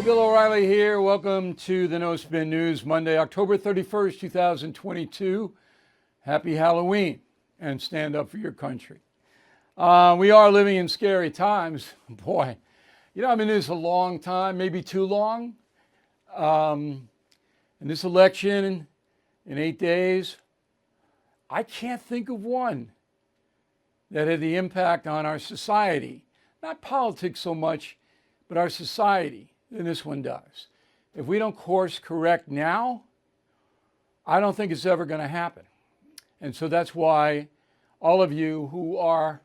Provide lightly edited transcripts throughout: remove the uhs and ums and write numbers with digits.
Bill O'Reilly here. Welcome to the No Spin News, Monday, October 31st, 2022. Happy Halloween and stand up for your country. We are living in scary times. Boy, I've been in this a long time, maybe too long. In this election in 8 days, I can't think of one that had the impact on our society. Not politics so much, but our society than this one does. If we don't course correct now, I don't think it's ever going to happen. And so that's why all of you who are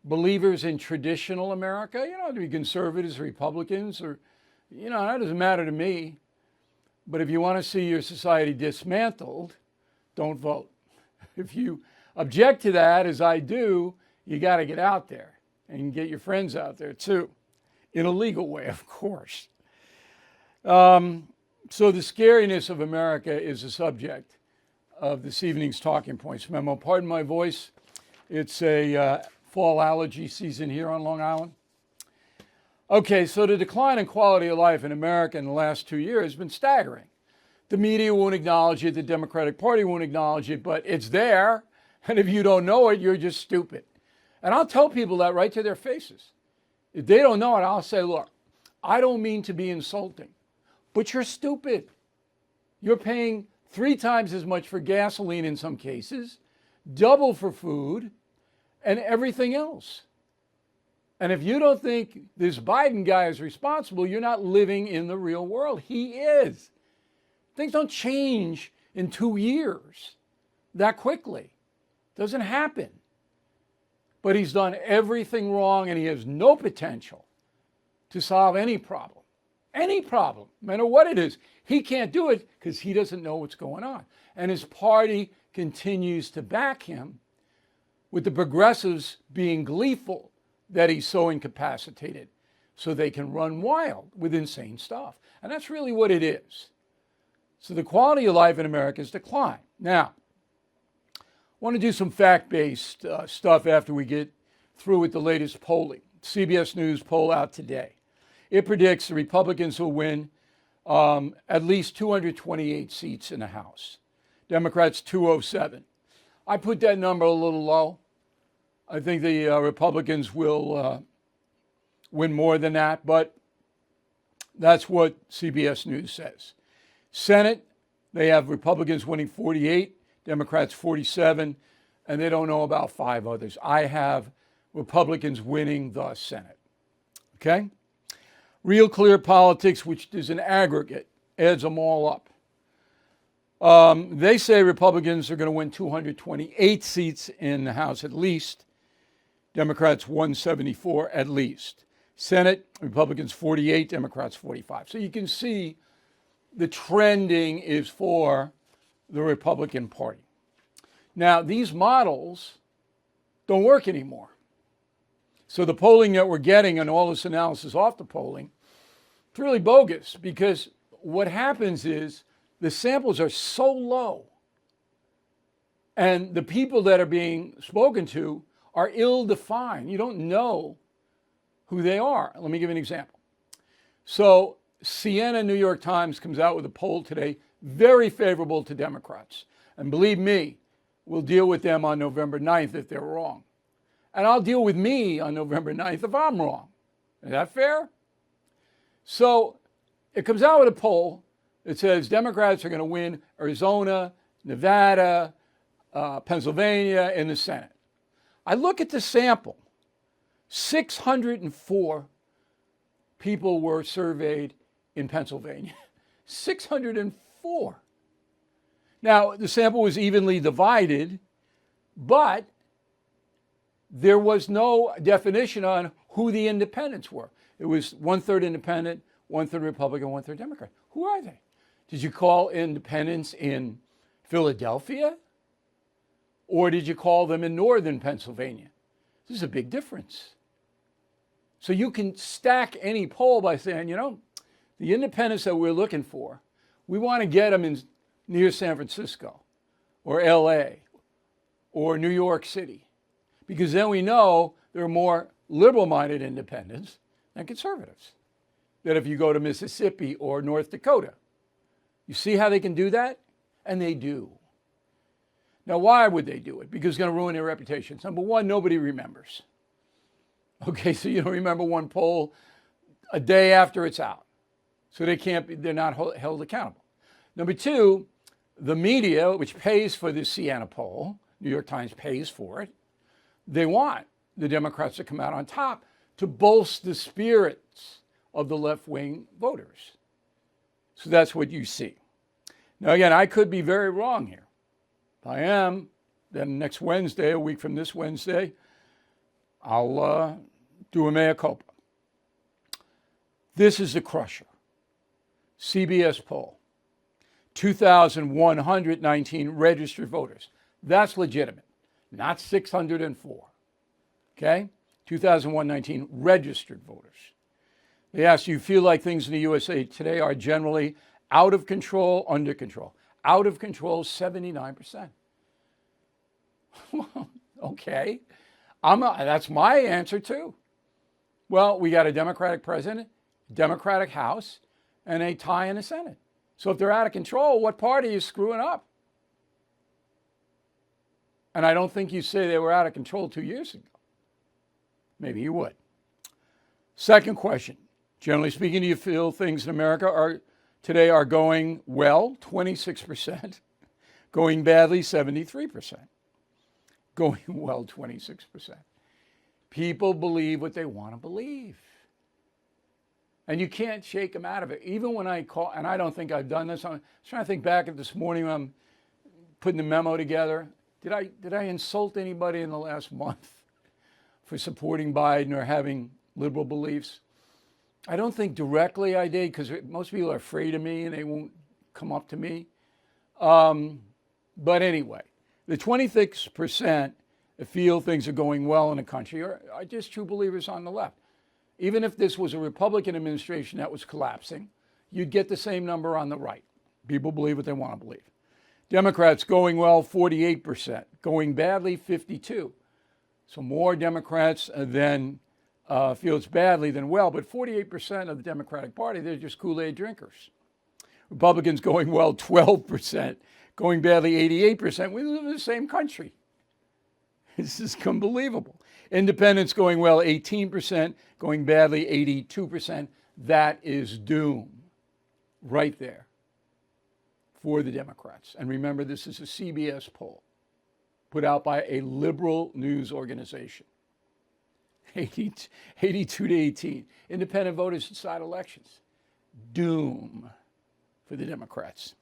believers in traditional America, to be conservatives, Republicans, or, that doesn't matter to me. But if you want to see your society dismantled, don't vote. If you object to that, as I do, you got to get out there and get your friends out there too, in a legal way, of course. So the scariness of America is the subject of this evening's Talking Points memo. Pardon my voice. It's a fall allergy season here on Long Island. Okay, so the decline in quality of life in America in the last 2 years has been staggering. The media won't acknowledge it, the Democratic Party won't acknowledge it, but it's there. And if you don't know it, you're just stupid. And I'll tell people that right to their faces. If they don't know it, I'll say, look, I don't mean to be insulting, but you're stupid. You're paying 3 times as much for gasoline in some cases, double for food, and everything else. And if you don't think this Biden guy is responsible, you're not living in the real world. He is. Things don't change in 2 years that quickly. Doesn't happen. But he's done everything wrong, and he has no potential to solve any problem. Any problem, no matter what it is. He can't do it because he doesn't know what's going on. And his party continues to back him, with the progressives being gleeful that he's so incapacitated so they can run wild with insane stuff. And that's really what it is. So the quality of life in America has declined. Now, I want to do some fact-based stuff after we get through with the latest polling. CBS News poll out today. It predicts the Republicans will win at least 228 seats in the House. Democrats 207. I put that number a little low. I think the Republicans will win more than that, but that's what CBS News says. Senate, they have Republicans winning 48, Democrats 47, and they don't know about 5 others. I have Republicans winning the Senate. Okay? Real Clear Politics, which is an aggregate, adds them all up. They say Republicans are going to win 228 seats in the House at least. Democrats 174 at least. Senate, Republicans 48, Democrats 45. So you can see the trending is for the Republican Party. Now, these models don't work anymore. So the polling that we're getting and all this analysis off the polling, it's really bogus, because what happens is the samples are so low and the people that are being spoken to are ill-defined. You don't know who they are. Let me give you an example. So Siena New York Times comes out with a poll today, very favorable to Democrats. And believe me, we'll deal with them on November 9th if they're wrong. And I'll deal with me on November 9th if I'm wrong. Is that fair? So it comes out with a poll that says Democrats are going to win Arizona, Nevada, Pennsylvania, and the Senate. I look at the sample. 604 people were surveyed in Pennsylvania. 604. Now, the sample was evenly divided, but there was no definition on who the independents were. It was 1/3 independent, 1/3 Republican, 1/3 Democrat. Who are they? Did you call independents in Philadelphia? Or did you call them in northern Pennsylvania? This is a big difference. So you can stack any poll by saying, the independents that we're looking for, we want to get them in near San Francisco or LA or New York City, because then we know there are more liberal-minded independents than conservatives. than if you go to Mississippi or North Dakota. You see how they can do that? And they do. Now, why would they do it? Because it's going to ruin their reputations. Number one, nobody remembers. Okay, so you don't remember one poll a day after it's out. So they're not held accountable. Number two, the media, which pays for this Siena poll, New York Times pays for it, they want the Democrats to come out on top to bolster the spirits of the left-wing voters. So that's what you see. Now, again, I could be very wrong here. If I am, then next Wednesday, a week from this Wednesday, I'll do a mea culpa. This is the crusher. CBS poll. 2,119 registered voters. That's legitimate, not 604. Okay? 2,119 registered voters. They asked, do you feel like things in the USA today are generally out of control, under control? Out of control, 79%. Okay. That's my answer too. Well, we got a Democratic president, Democratic House, and a tie in the Senate. So if they're out of control, what party is screwing up? And I don't think you say they were out of control 2 years ago. Maybe you would. Second question. Generally speaking, do you feel things in America today are going well? 26%. Going badly? 73%. Going well? 26%. People believe what they want to believe. And you can't shake them out of it. Even when I call, and I don't think I've done this, I'm trying to think back at this morning when I'm putting the memo together. Did I insult anybody in the last month for supporting Biden or having liberal beliefs? I don't think directly I did, because most people are afraid of me and they won't come up to me. But anyway, the 26% that feel things are going well in the country are just true believers on the left. Even if this was a Republican administration that was collapsing, you'd get the same number on the right. People believe what they want to believe. Democrats going well, 48%. Going badly, 52%. So more Democrats than feel it's badly than well, but 48% of the Democratic Party, they're just Kool-Aid drinkers. Republicans going well, 12%. Going badly, 88%. We live in the same country. This is unbelievable. Independents going well, 18%. Going badly, 82%. That is doom right there for the Democrats. And remember, this is a CBS poll put out by a liberal news organization. 82 to 18. Independent voters decide elections. Doom for the Democrats.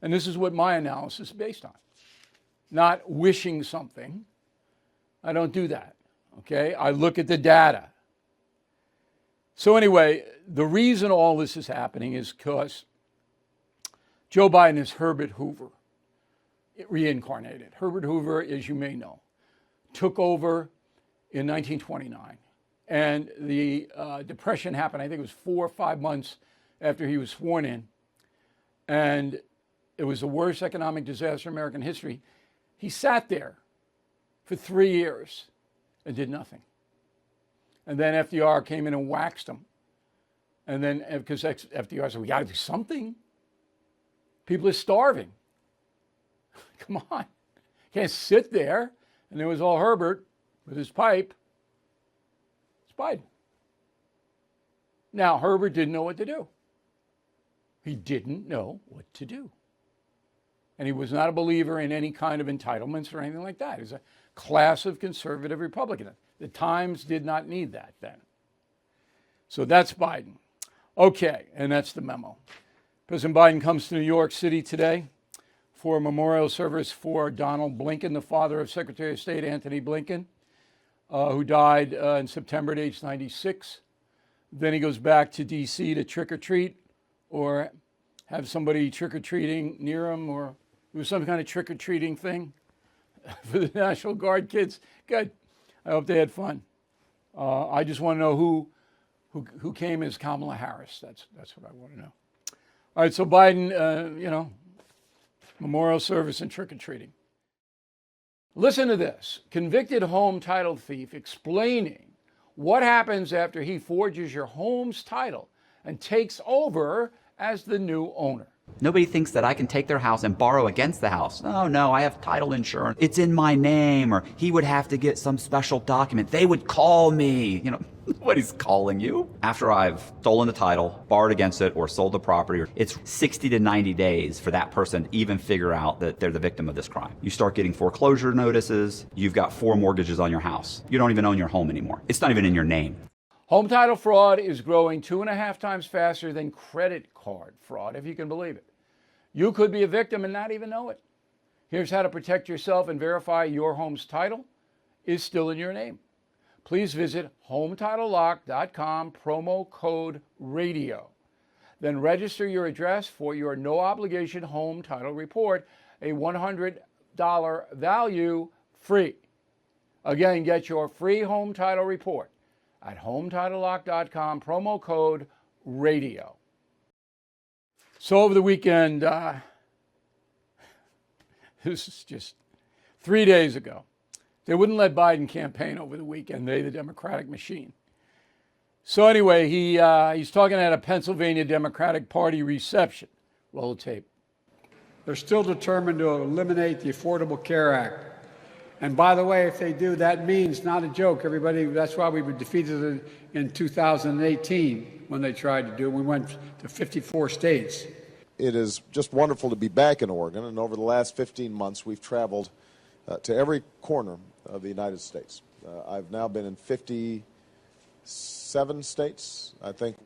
And this is what my analysis is based on. Not wishing something. I don't do that. Okay? I look at the data. So anyway, the reason all this is happening is because Joe Biden is Herbert Hoover reincarnated. Herbert Hoover, as you may know, took over in 1929. And the Depression happened, I think it was 4 or 5 months after he was sworn in. And it was the worst economic disaster in American history. He sat there for 3 years and did nothing. And then FDR came in and waxed him. And then, because FDR said, we got to do something. People are starving. Come on. You can't sit there. And there was all Herbert with his pipe. It's Biden. Now, Herbert didn't know what to do. He didn't know what to do. And he was not a believer in any kind of entitlements or anything like that. He's a class of conservative Republican. The Times did not need that then. So that's Biden. Okay, and that's the memo. President Biden comes to New York City today for a memorial service for Donald Blinken, the father of Secretary of State Antony Blinken, who died in September at age 96. Then he goes back to D.C. to trick or treat or have somebody trick or treating near him, or it was some kind of trick or treating thing for the National Guard kids. Good. I hope they had fun. I just want to know who came as Kamala Harris. That's what I want to know. All right, so Biden, memorial service and trick or treating. Listen to this. Convicted home title thief explaining what happens after he forges your home's title and takes over as the new owner. Nobody thinks that I can take their house and borrow against the house. Oh, no, I have title insurance. It's in my name, or he would have to get some special document. They would call me. Nobody's calling you. After I've stolen the title, borrowed against it, or sold the property, it's 60 to 90 days for that person to even figure out that they're the victim of this crime. You start getting foreclosure notices. You've got 4 mortgages on your house. You don't even own your home anymore. It's not even in your name. Home title fraud is growing 2.5 times faster than credit card fraud, if you can believe it. You could be a victim and not even know it. Here's how to protect yourself and verify your home's title is still in your name. Please visit HometitleLock.com, promo code RADIO. Then register your address for your no-obligation home title report, a $100 value free. Again, get your free home title report at HometitleLock.com, promo code RADIO. So over the weekend, this is just 3 days ago, they wouldn't let Biden campaign over the weekend, the Democratic machine. So anyway, he's talking at a Pennsylvania Democratic Party reception. Roll the tape. They're still determined to eliminate the Affordable Care Act. And by the way, if they do, that means, not a joke, everybody, that's why we were defeated in 2018 when they tried to do it. We went to 54 states. It is just wonderful to be back in Oregon, and over the last 15 months, we've traveled to every corner of the United States. I've now been in 57 states, I think.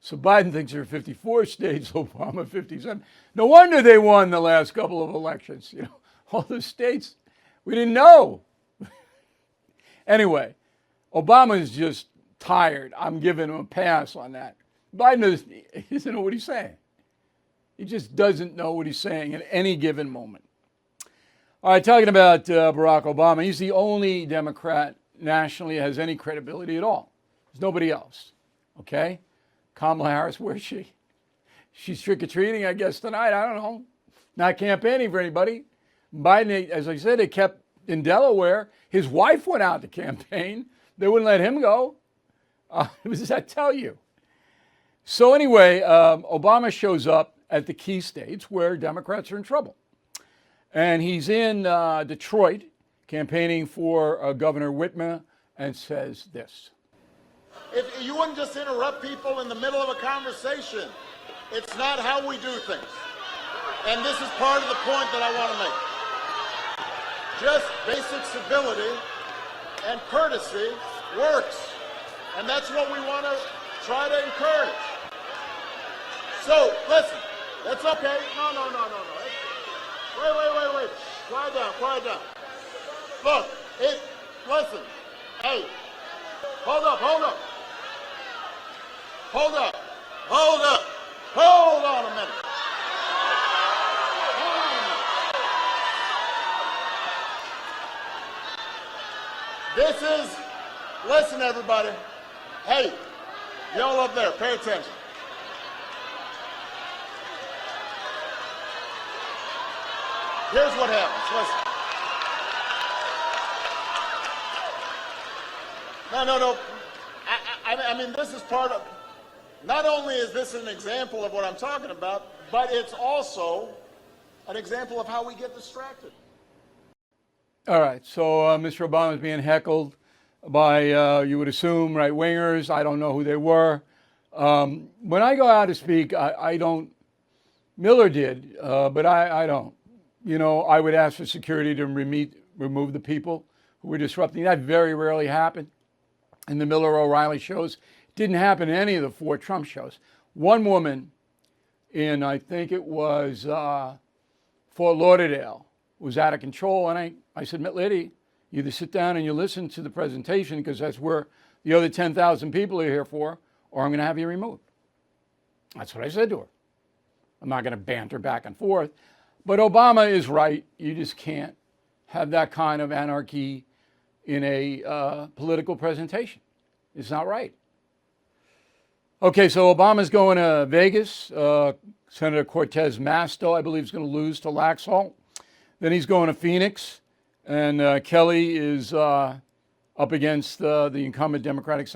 So Biden thinks there are 54 states, Obama 57. No wonder they won the last couple of elections. All the states, we didn't know. Anyway, Obama is just tired. I'm giving him a pass on that. Biden doesn't know what he's saying. He just doesn't know what he's saying at any given moment. All right, talking about Barack Obama, he's the only Democrat nationally that has any credibility at all. There's nobody else, okay? Kamala Harris, where's she? She's trick-or-treating, I guess, tonight. I don't know. Not campaigning for anybody. Biden, as I said, they kept in Delaware. His wife went out to campaign. They wouldn't let him go. What does that tell you? So anyway, Obama shows up at the key states where Democrats are in trouble. And he's in Detroit campaigning for Governor Whitmer and says this. If you wouldn't just interrupt people in the middle of a conversation, it's not how we do things. And this is part of the point that I want to make. Just basic civility and courtesy works. And that's what we want to try to encourage. So, listen, that's okay. No. Wait. Quiet down. Look, listen. Hey, hold up. Hold on a minute. Listen everybody. Hey, y'all up there, pay attention. Here's what happens, listen. No. I mean, this is part of, not only is this an example of what I'm talking about, but it's also an example of how we get distracted. All right, so Mr. Obama is being heckled by, you would assume, right-wingers. I don't know who they were. When I go out to speak, I don't, Miller did, but I don't. I would ask for security to remove the people who were disrupting. That very rarely happened in the Miller O'Reilly shows. It didn't happen in any of the 4 Trump shows. One woman in, I think it was Fort Lauderdale, was out of control. And I said, lady, you either sit down and you listen to the presentation, because that's where the other 10,000 people are here for, or I'm going to have you removed. That's what I said to her. I'm not going to banter back and forth. But Obama is right. You just can't have that kind of anarchy in a political presentation. It's not right. Okay, so Obama's going to Vegas. Senator Cortez Masto, I believe, is going to lose to Laxalt. Then he's going to Phoenix. And Kelly is up against the incumbent Democratic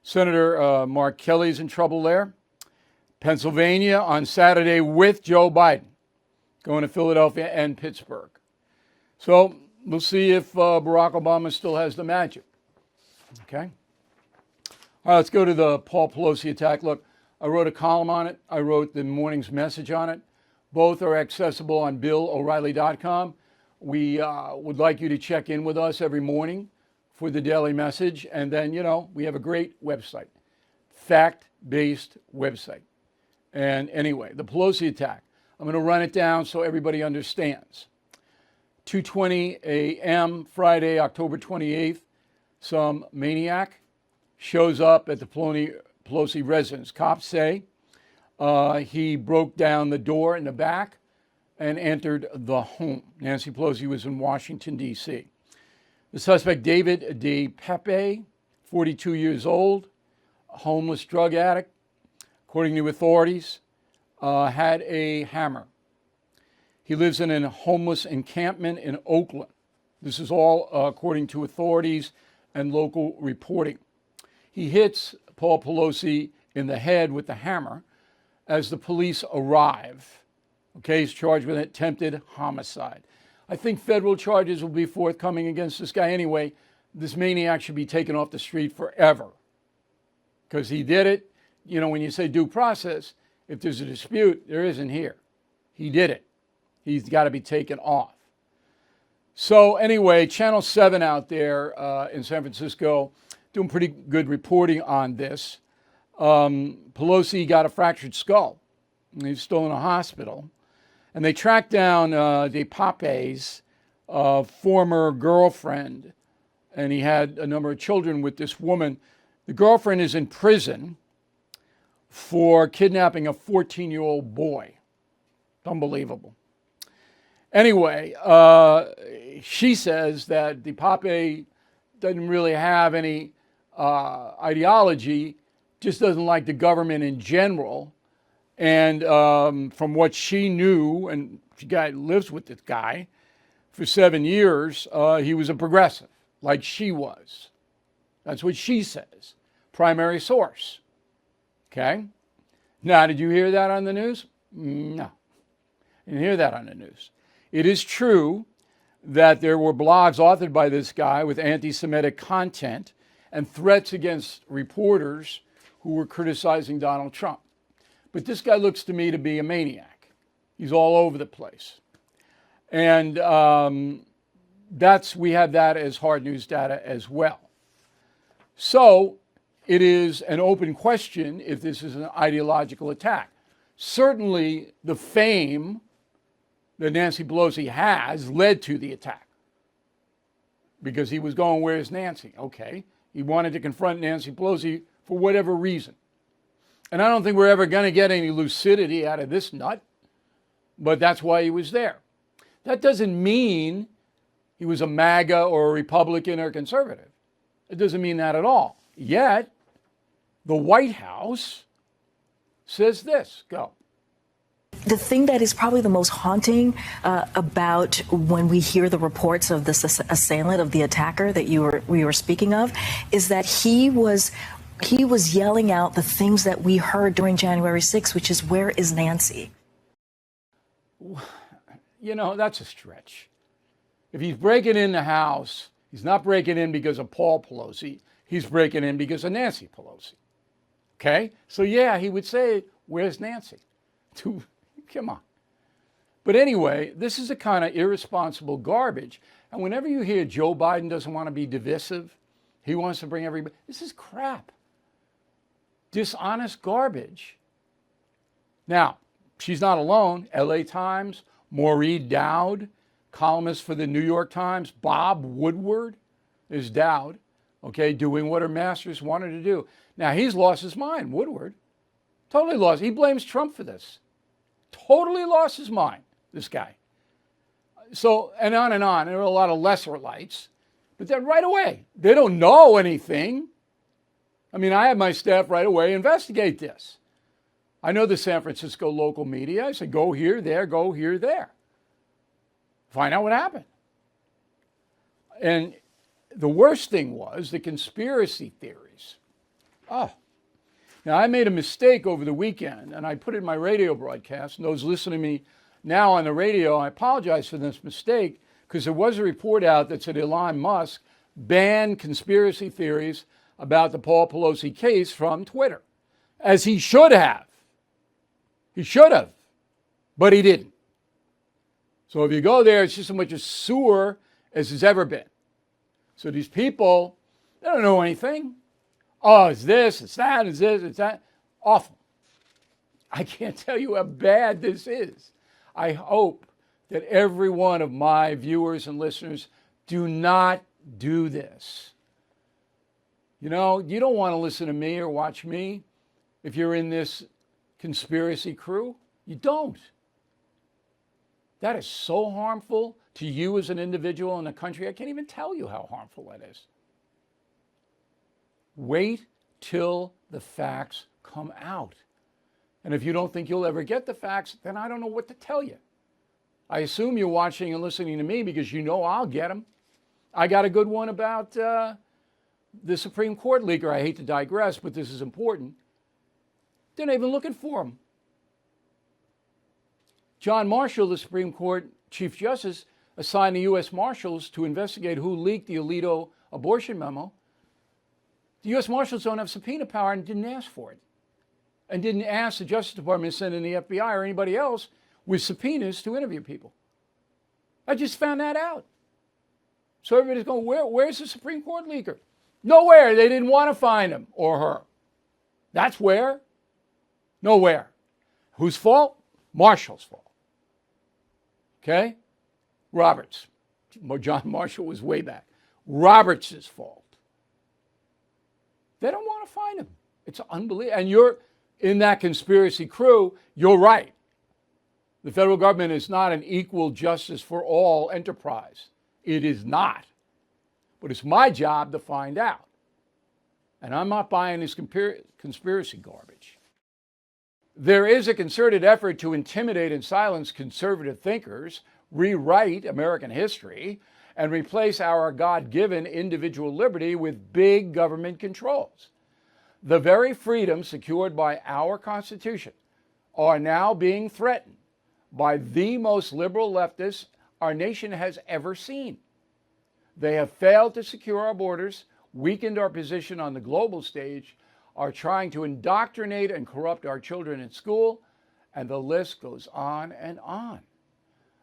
Senator Mark Kelly's in trouble there. Pennsylvania on Saturday with Joe Biden, going to Philadelphia and Pittsburgh. So we'll see if Barack Obama still has the magic. Okay. All right, let's go to the Paul Pelosi attack. Look, I wrote a column on it. I wrote the morning's message on it. Both are accessible on BillO'Reilly.com. We would like you to check in with us every morning for the daily message. And then, we have a great website, fact-based website. And anyway, the Pelosi attack, I'm going to run it down so everybody understands. 2:20 a.m. Friday, October 28th, some maniac shows up at the Pelosi residence. Cops say he broke down the door in the back and entered the home. Nancy Pelosi was in Washington, D.C. The suspect, David DePepe, 42 years old, a homeless drug addict, according to authorities, had a hammer. He lives in a homeless encampment in Oakland. This is all according to authorities and local reporting. He hits Paul Pelosi in the head with the hammer as the police arrive. Okay, he's charged with attempted homicide. I think federal charges will be forthcoming against this guy anyway. This maniac should be taken off the street forever because he did it. When you say due process, if there's a dispute, there isn't here. He did it. He's got to be taken off. So anyway, Channel 7 out there in San Francisco doing pretty good reporting on this. Pelosi got a fractured skull. He's still in a hospital. And they tracked down DePepe's former girlfriend, and he had a number of children with this woman. The girlfriend is in prison for kidnapping a 14-year-old boy. Unbelievable. Anyway, she says that DePepe doesn't really have any ideology, just doesn't like the government in general. And from what she knew, and she lives with this guy for 7 years, he was a progressive, like she was. That's what she says. Primary source. Okay? Now, did you hear that on the news? No. You didn't hear that on the news. It is true that there were blogs authored by this guy with anti-Semitic content and threats against reporters who were criticizing Donald Trump. But this guy looks to me to be a maniac. He's all over the place. And we have that as hard news data as well. So it is an open question if this is an ideological attack. Certainly the fame that Nancy Pelosi has led to the attack because he was going, where's Nancy? Okay. He wanted to confront Nancy Pelosi for whatever reason. And I don't think we're ever going to get any lucidity out of this nut, but that's why he was there. That doesn't mean he was a MAGA or a Republican or conservative. It doesn't mean that at all. Yet, the White House says this. Go. The thing that is probably the most haunting about when we hear the reports of this assailant, of the attacker that we were speaking of, is that he was yelling out the things that we heard during January 6th, which is, where is Nancy? That's a stretch. If he's breaking in the house, he's not breaking in because of Paul Pelosi. He's breaking in because of Nancy Pelosi. Okay? So, yeah, he would say, where's Nancy? Come on. But anyway, this is a kind of irresponsible garbage. And whenever you hear Joe Biden doesn't want to be divisive, he wants to bring everybody, this is crap. Dishonest garbage. Now, she's not alone. LA Times, Maureen Dowd, columnist for the New York Times, Bob Woodward is Dowd, okay, doing what her masters wanted to do. Now, he's lost his mind, Woodward. Totally lost. He blames Trump for this. Totally lost his mind, this guy. So, and on and on. There are a lot of lesser lights. But then right away, they don't know anything. I mean, I had my staff right away investigate this. I know the San Francisco local media. I said, go here, there, go here, there. Find out what happened. And the worst thing was the conspiracy theories. Oh. Now, I made a mistake over the weekend, and I put it in my radio broadcast. And those listening to me now on the radio, I apologize for this mistake, because there was a report out that said Elon Musk banned conspiracy theories about the Paul Pelosi case from Twitter, as he should have. He should have, but he didn't. So if you go there, it's just as much a sewer as has ever been. So these people, they don't know anything. Oh, it's this, it's that, it's this, it's that. Awful. I can't tell you how bad this is. I hope that every one of my viewers and listeners do not do this. You know, you don't want to listen to me or watch me if you're in this conspiracy crew. You don't. That is so harmful to you as an individual in the country. I can't even tell you how harmful that is. Wait till the facts come out. And if you don't think you'll ever get the facts, then I don't know what to tell you. I assume you're watching and listening to me because you know I'll get them. I got a good one about the Supreme Court leaker. I hate to digress, but this is important. They're not even looking for him. John Marshall, the Supreme Court Chief Justice, assigned the U.S. Marshals to investigate who leaked the Alito abortion memo. The U.S. Marshals don't have subpoena power and didn't ask for it, and didn't ask the Justice Department to send in the FBI or anybody else with subpoenas to interview people. I just found that out. So everybody's going, where's the Supreme Court leaker? Nowhere. They didn't want to find him or her. That's where. Nowhere. Whose fault? Marshall's fault. Okay? Roberts. John Marshall was way back. Roberts' fault. They don't want to find him. It's unbelievable. And you're in that conspiracy crew, you're right. The federal government is not an equal justice for all enterprise. It is not. But it's my job to find out. And I'm not buying this conspiracy garbage. There is a concerted effort to intimidate and silence conservative thinkers, rewrite American history, and replace our God-given individual liberty with big government controls. The very freedoms secured by our Constitution are now being threatened by the most liberal leftists our nation has ever seen. They have failed to secure our borders, weakened our position on the global stage, are trying to indoctrinate and corrupt our children in school, and the list goes on and on.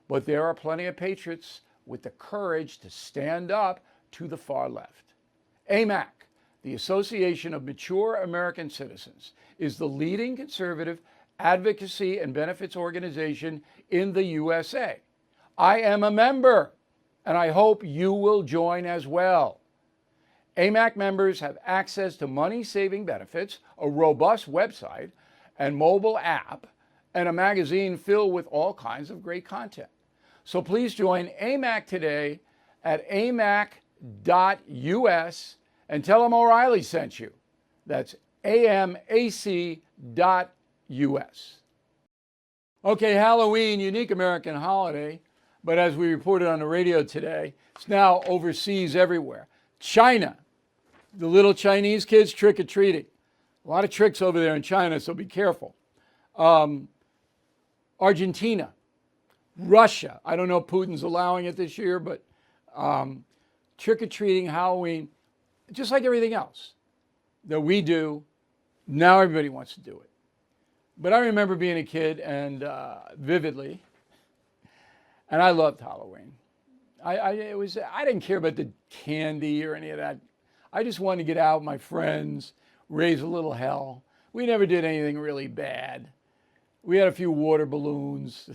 But there are plenty of patriots with the courage to stand up to the far left. AMAC, the Association of Mature American Citizens, is the leading conservative advocacy and benefits organization in the USA. I am a member, and I hope you will join as well. AMAC members have access to money-saving benefits, a robust website and mobile app, and a magazine filled with all kinds of great content. So please join AMAC today at amac.us and tell them O'Reilly sent you. That's amac.us. Okay, Halloween, unique American holiday, but as we reported on the radio today, it's now overseas everywhere. China, the little Chinese kids trick-or-treating. A lot of tricks over there in China, so be careful. Argentina, Russia. I don't know if Putin's allowing it this year, but trick-or-treating, Halloween, just like everything else that we do, now everybody wants to do it. But I remember being a kid and vividly, and I loved Halloween. I didn't care about the candy or any of that. I just wanted to get out with my friends, raise a little hell. We never did anything really bad. We had a few water balloons,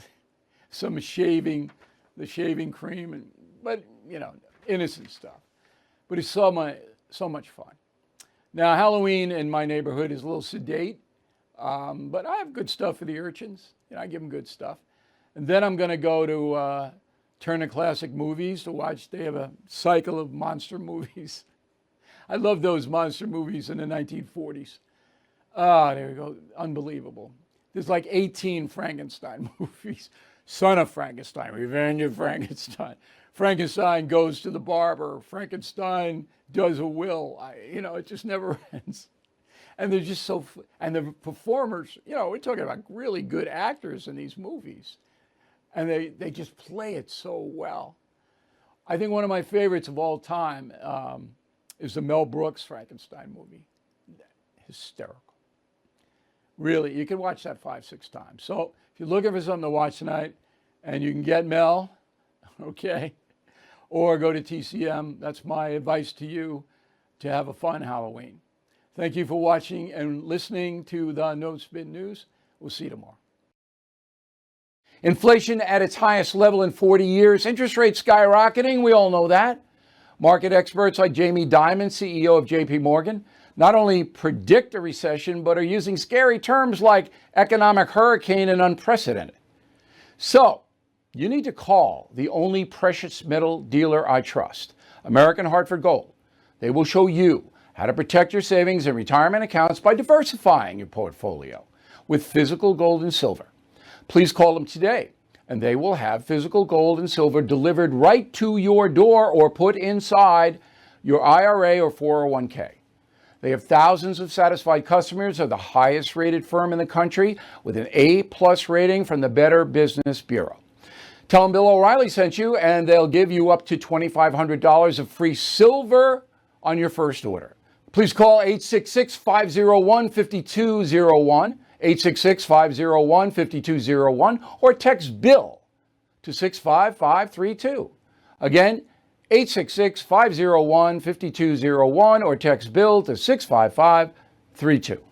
some shaving cream, but you know, innocent stuff. But it's so much fun. Now, Halloween in my neighborhood is a little sedate, but I have good stuff for the urchins. You know, I give them good stuff. And then I'm going to go to Turner Classic Movies to watch. They have a cycle of monster movies. I love those monster movies in the 1940s. Ah, there we go. Unbelievable. There's like 18 Frankenstein movies. Son of Frankenstein, Revenge of Frankenstein. Frankenstein goes to the barber. Frankenstein does a will. It just never ends. And they're just so, and the performers, you know, we're talking about really good actors in these movies. And they just play it so well. I think one of my favorites of all time is the Mel Brooks Frankenstein movie. Hysterical. Really, you can watch that 5-6 times. So if you're looking for something to watch tonight and you can get Mel, okay, or go to TCM, that's my advice to you, to have a fun Halloween. Thank you for watching and listening to the No Spin News. We'll see you tomorrow. Inflation at its highest level in 40 years. Interest rates skyrocketing. We all know that. Market experts like Jamie Dimon, CEO of JP Morgan, not only predict a recession, but are using scary terms like economic hurricane and unprecedented. So, you need to call the only precious metal dealer I trust, American Hartford Gold. They will show you how to protect your savings and retirement accounts by diversifying your portfolio with physical gold and silver. Please call them today, and they will have physical gold and silver delivered right to your door or put inside your IRA or 401k. They have thousands of satisfied customers, are the highest rated firm in the country with an A+ rating from the Better Business Bureau. Tell them Bill O'Reilly sent you, and they'll give you up to $2,500 of free silver on your first order. Please call 866-501-5201, 866-501-5201, or text BILL to 65532. Again, 866-501-5201, or text BILL to 65532.